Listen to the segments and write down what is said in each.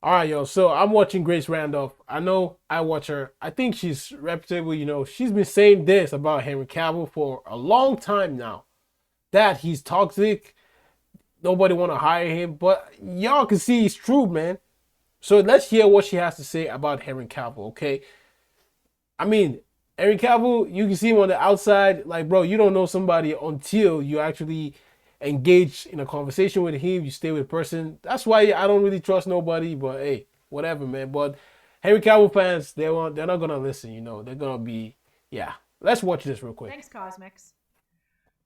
All right, yo. So I'm watching Grace Randolph. I know I watch her. I think she's reputable. She's been saying this about Henry Cavill for a long time now. That he's toxic. Nobody want to hire him. But y'all can see it's true, man. So let's hear what she has to say about Henry Cavill, okay? I mean, Henry Cavill, you can see him on the outside. Like, bro, you don't know somebody until you actually engage in a conversation with him. You stay with a person. That's why I don't really trust nobody. But hey, whatever, man. But Henry Cavill fans, they're not gonna listen. They're gonna be, yeah. Let's watch this real quick. Thanks, Cosmics.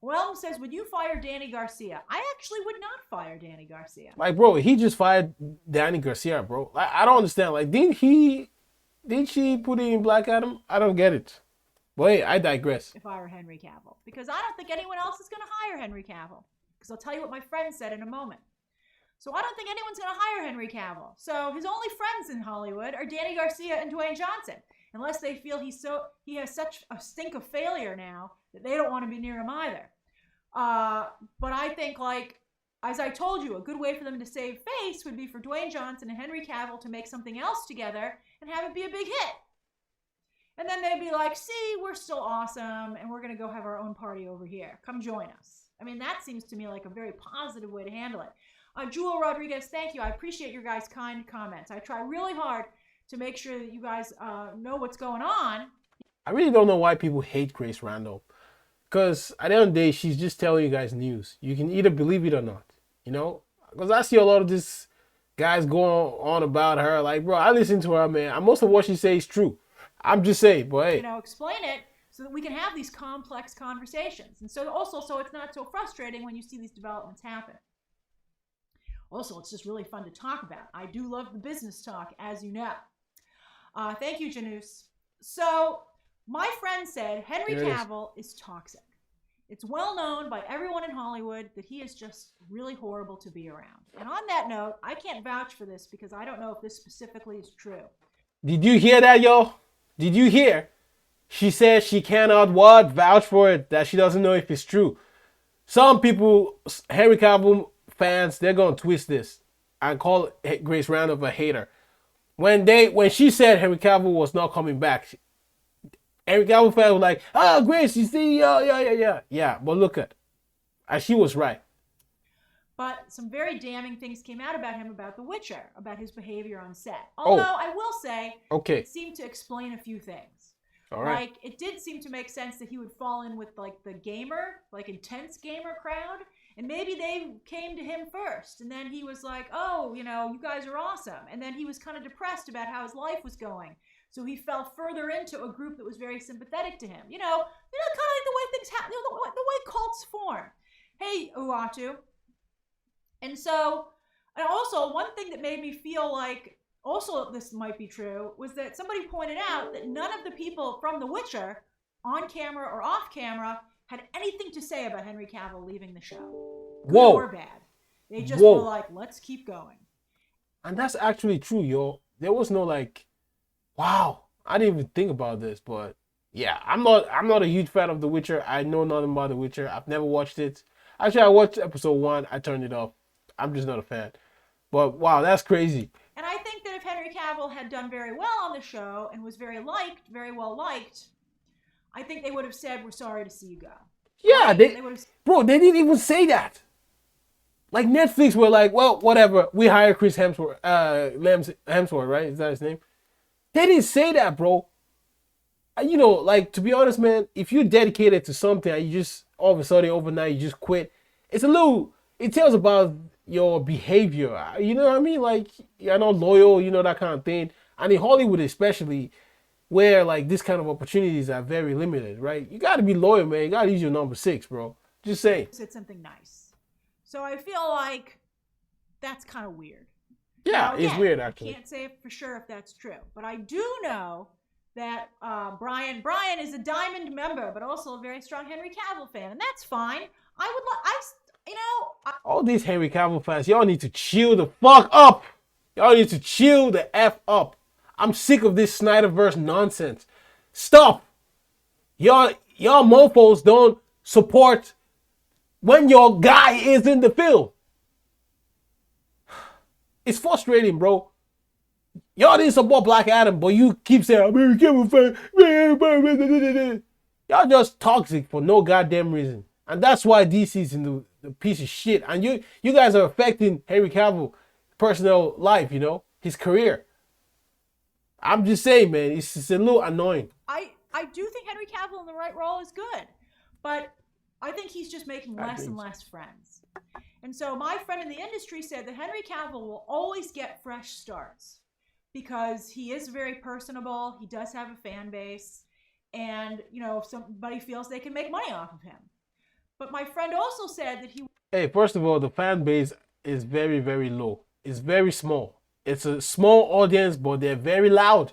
Well, says, would you fire Danny Garcia? I actually would not fire Danny Garcia. Like, bro, he just fired Danny Garcia, bro. Like, I don't understand. Like, did she put it in Black Adam? I don't get it. But hey, I digress. If I were Henry Cavill, because I don't think anyone else is going to hire Henry Cavill. Because I'll tell you what my friend said in a moment. So I don't think anyone's going to hire Henry Cavill. So his only friends in Hollywood are Danny Garcia and Dwayne Johnson, unless they feel he has such a stink of failure now that they don't want to be near him either. But I think, like, as I told you, a good way for them to save face would be for Dwayne Johnson and Henry Cavill to make something else together and have it be a big hit. And then they'd be like, see, we're still awesome, and we're going to go have our own party over here. Come join us. I mean, that seems to me like a very positive way to handle it. Jewel Rodriguez, thank you. I appreciate your guys' kind comments. I try really hard to make sure that you guys know what's going on. I really don't know why people hate Grace Randolph. Because at the end of the day, she's just telling you guys news. You can either believe it or not. Because I see a lot of these guys going on about her. Like, bro, I listen to her, man. And most of what she says is true. I'm just saying, but hey. Explain it so that we can have these complex conversations. And so it's not so frustrating when you see these developments happen. Also, it's just really fun to talk about. I do love the business talk, as you know. Thank you, Janus. So, my friend said Henry Cavill is toxic. It's well known by everyone in Hollywood that he is just really horrible to be around. And on that note, I can't vouch for this because I don't know if this specifically is true. Did you hear that, yo? Did you hear? She said she cannot vouch for it, that she doesn't know if it's true. Some people, Henry Cavill fans, they're going to twist this and call Grace Randolph a hater. When she said Henry Cavill was not coming back, Henry Cavill fans were like, oh, Grace, you see, yeah. Yeah, but look at, and she was right. But some very damning things came out about him, about The Witcher, about his behavior on set. Although I will say, it seemed to explain a few things. All right. Like, it did seem to make sense that he would fall in with, like, the gamer, like, intense gamer crowd. And maybe they came to him first. And then he was like, oh, you guys are awesome. And then he was kind of depressed about how his life was going. So he fell further into a group that was very sympathetic to him. Kind of like the way things happen, the way cults form. Hey, Uatu. And so, and also, one thing that made me feel like, also this might be true, was that somebody pointed out that none of the people from The Witcher, on camera or off camera, had anything to say about Henry Cavill leaving the show. Good or bad. They just were like, let's keep going. And that's actually true, yo. There was no like, wow, I didn't even think about this, but yeah, I'm not a huge fan of The Witcher. I know nothing about The Witcher. I've never watched it. Actually, I watched episode 1. I turned it off. I'm just not a fan. But wow, that's crazy. And I think that if Henry Cavill had done very well on the show and was very well liked, I think they would have said, we're sorry to see you go. Yeah, right? They didn't even say that. Like, Netflix were like, well, whatever. We hire Chris Hemsworth, right? Is that his name? They didn't say that, bro. Like, to be honest, man, if you're dedicated to something and you just, all of a sudden, overnight, you just quit, it tells about your behavior. You know what I mean? Like, you're not loyal, that kind of thing. And in Hollywood especially, where, like, this kind of opportunities are very limited, right? You got to be loyal, man. You got to use your number 6, bro. Just saying. Said something nice. So I feel like that's kind of weird. Yeah, now, again, it's weird, actually. I can't say for sure if that's true. But I do know that Brian is a Diamond member, but also a very strong Henry Cavill fan. And that's fine. All these Henry Cavill fans, y'all need to chill the fuck up. Y'all need to chill the F up. I'm sick of this Snyderverse nonsense. Stop. Y'all mofos don't support when your guy is in the film. It's frustrating, bro. Y'all didn't support Black Adam, but you keep saying I'm Henry Cavill fan. Y'all just toxic for no goddamn reason, and that's why DC's in the piece of shit. And you guys are affecting Henry Cavill personal life, his career. I'm just saying, man, it's a little annoying. I do think Henry Cavill in the right role is good, but I think he's just making less and less friends. And so my friend in the industry said that Henry Cavill will always get fresh starts because he is very personable. He does have a fan base, and if somebody feels they can make money off of him. But my friend also said that he. Hey, first of all, the fan base is very, very low. It's very small. It's a small audience, but they're very loud.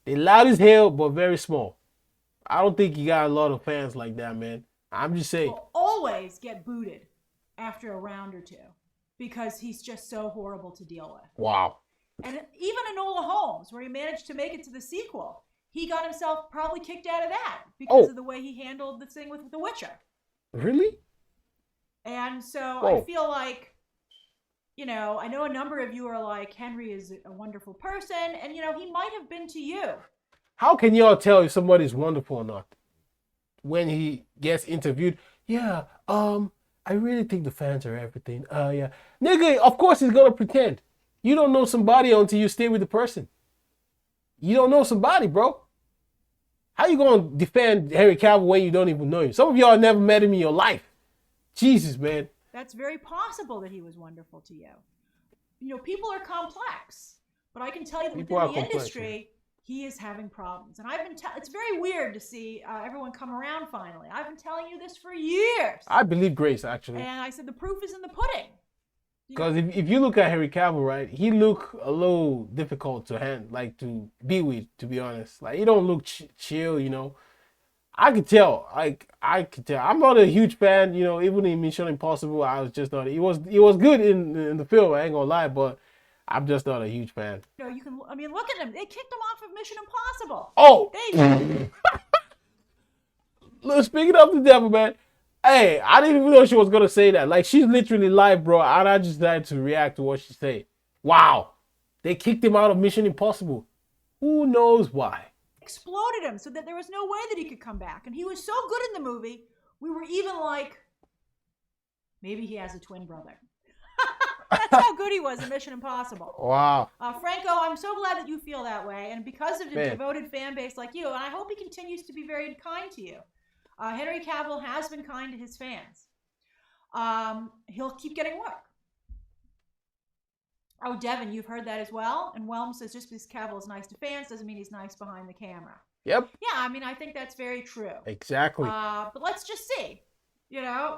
They're loud as hell, but very small. I don't think you got a lot of fans like that, man. I'm just saying. Will always get booted after a round or two because he's just so horrible to deal with. Wow. And even Enola Holmes, where he managed to make it to the sequel, he got himself probably kicked out of that because of the way he handled the thing with The Witcher. Really? And so I feel like, I know a number of you are like, Henry is a wonderful person, and, he might have been to you. How can y'all tell if somebody's wonderful or not? When he gets interviewed, yeah, I really think the fans are everything. Yeah. Nigga, of course he's gonna pretend. You don't know somebody until you stay with the person. You don't know somebody, bro. How you gonna defend Henry Cavill when you don't even know him? Some of y'all never met him in your life. Jesus, man. That's very possible that he was wonderful to you. People are complex, but I can tell you that within the industry, he is having problems. And it's very weird to see everyone come around finally. I've been telling you this for years. I believe Grace, actually. And I said the proof is in the pudding. Because if you look at Henry Cavill, right, he look a little difficult to be with, to be honest. Like, he don't look chill, I could tell. I could tell. I'm not a huge fan, even in Mission Impossible, I was just not. It was good in the film, I ain't gonna lie, but I'm just not a huge fan. Look at him. They kicked him off of Mission Impossible. Oh! Look, speaking of the devil, man, hey, I didn't even know she was going to say that. Like, she's literally live, bro, and I just had to react to what she said. Wow. They kicked him out of Mission Impossible. Who knows why? Exploded him so that there was no way that he could come back. And he was so good in the movie, we were even like, maybe he has a twin brother. That's how good he was in Mission Impossible. Wow. Franco, I'm so glad that you feel that way. And because of a devoted fan base like you, and I hope he continues to be very kind to you. Henry Cavill has been kind to his fans. He'll keep getting work. Oh, Devin, you've heard that as well. And Whelm says just because Cavill is nice to fans doesn't mean he's nice behind the camera. Yep. Yeah, I think that's very true. Exactly. But let's just see.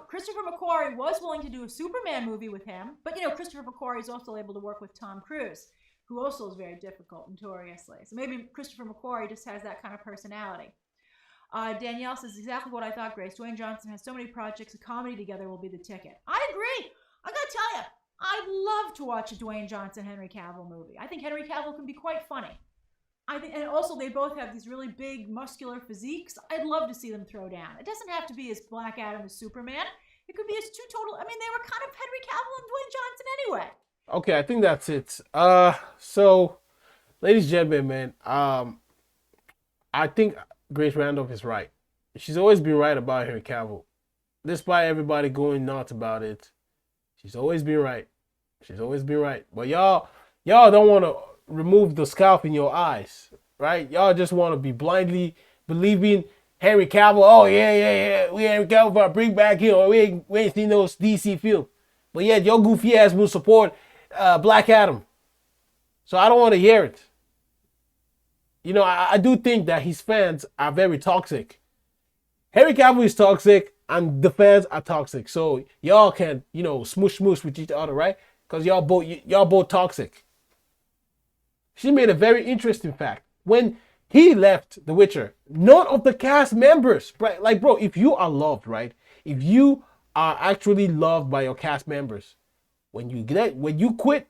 Christopher McQuarrie was willing to do a Superman movie with him. But, Christopher McQuarrie is also able to work with Tom Cruise, who also is very difficult, notoriously. So maybe Christopher McQuarrie just has that kind of personality. Danielle says exactly what I thought, Grace. Dwayne Johnson has so many projects. A comedy together will be the ticket. I agree. I got to tell you, I'd love to watch a Dwayne Johnson, Henry Cavill movie. I think Henry Cavill can be quite funny. And also they both have these really big, muscular physiques. I'd love to see them throw down. It doesn't have to be as Black Adam as Superman. It could be as two total. They were kind of Henry Cavill and Dwayne Johnson anyway. Okay, I think that's it. So, ladies and gentlemen, man, I think Grace Randolph is right. She's always been right about Henry Cavill. Despite everybody going nuts about it, she's always been right. She's always been right. But y'all don't want to remove the scalp in your eyes, right? Y'all just want to be blindly believing Henry Cavill. Oh, yeah. We Henry Cavill for a bring back here. We ain't seen those DC films. But yet your goofy ass will support Black Adam. So I don't want to hear it. I do think that his fans are very toxic. Henry Cavill is toxic and the fans are toxic. So y'all can, smoosh with each other, right? Because y'all both toxic. She made a very interesting fact. When he left The Witcher, none of the cast members, right? Like, bro, if you are loved, right? If you are actually loved by your cast members, when you quit,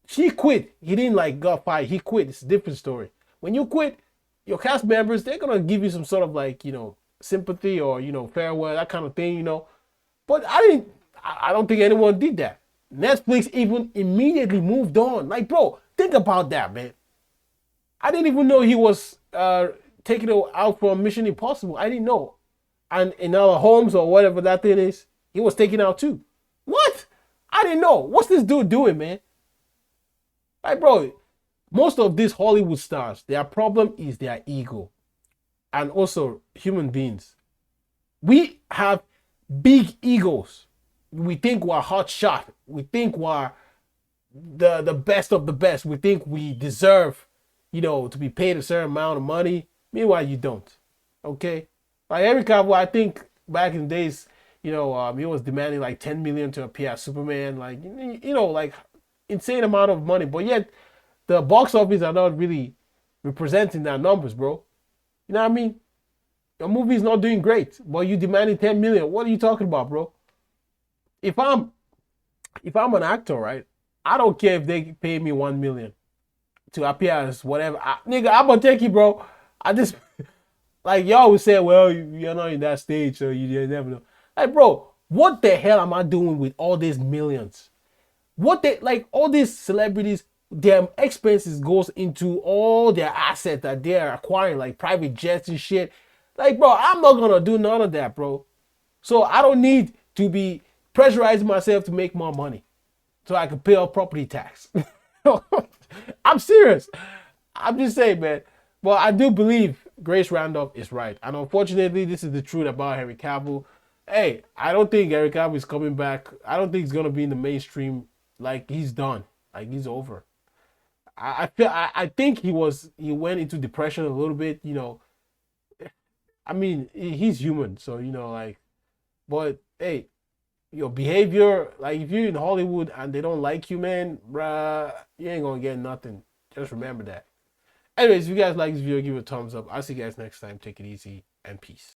she quit. He didn't got fired. He quit. It's a different story. When you quit, your cast members, they're gonna give you some sort of sympathy or farewell, that kind of thing, But I don't think anyone did that. Netflix even immediately moved on. Like, bro, think about that, man. I didn't even know he was taking it out from Mission Impossible. I didn't know. And in our homes or whatever that thing is, he was taken out too. What? I didn't know. What's this dude doing, man? Like, bro, most of these Hollywood stars, their problem is their ego. And also human beings. We have big egos. We think we're hot shot. We think we're the best of the best. We think we deserve, to be paid a certain amount of money. Meanwhile, you don't. Okay? Like Henry Cavill, I think back in the days, he was demanding like 10 million to appear as Superman, like like insane amount of money. But yet the box office are not really representing that numbers, bro. You know what I mean? Your movie is not doing great, but you demanding 10 million. What are you talking about, bro? If I'm an actor, right? I don't care if they pay me 1 million to appear as whatever. Nigga, I'm gonna take it, bro. I just like y'all would say, well, you're not in that stage, so you never know. Like, bro, what the hell am I doing with all these millions? What they like all these celebrities, their expenses goes into all their assets that they're acquiring, like private jets and shit. Like, bro, I'm not gonna do none of that, bro. So I don't need to be pressurizing myself to make more money so I can pay off property tax. I'm serious. I'm just saying, man. Well, I do believe Grace Randolph is right. And unfortunately, this is the truth about Henry Cavill. Hey, I don't think Henry Cavill is coming back. I don't think he's going to be in the mainstream. Like, he's done. Like, he's over. I think he went into depression a little bit, I mean, he's human. So, but hey, your behavior, like if you're in Hollywood and they don't like you, man, bruh, you ain't gonna get nothing. Just remember that. Anyways, if you guys like this video, give it a thumbs up. I'll see you guys next time. Take it easy and peace.